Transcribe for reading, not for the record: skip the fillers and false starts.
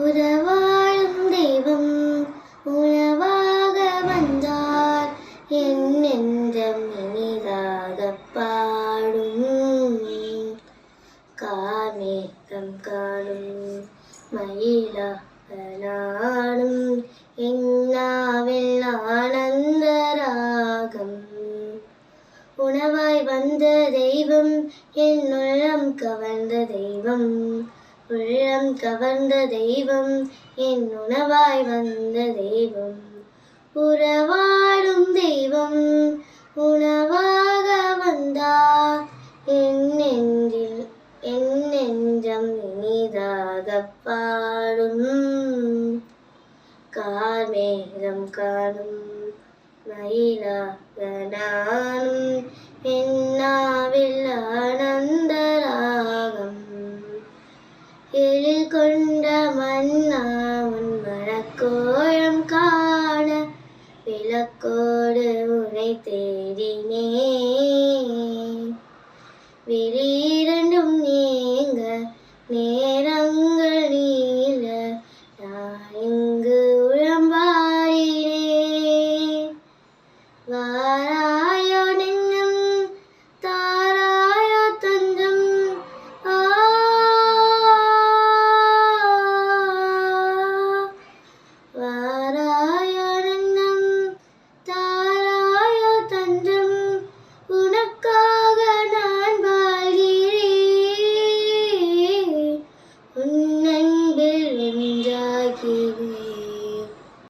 உறவாழும் தெய்வம் உணவாக வந்தார் என் நெஞ்சம் இனிதாக பாடும். கார்மேகம் காணும் மயிலாக நாடும் என்னாவில் ஆனந்த ராகம். உணவாய் வந்த தெய்வம் என் உள்ளம் கவர்ந்த தெய்வம். உள்ளம் கவர்ந்த தெய்வம் என் உணவாய் வந்த தெய்வம். உறவாடும் தெய்வம் உணவாக வந்தார் என் நெஞ்சம் இனிதாக பாடும். கார்மேகம் காணும் மயிலாக நானும் என்னாவில் ஆனந்த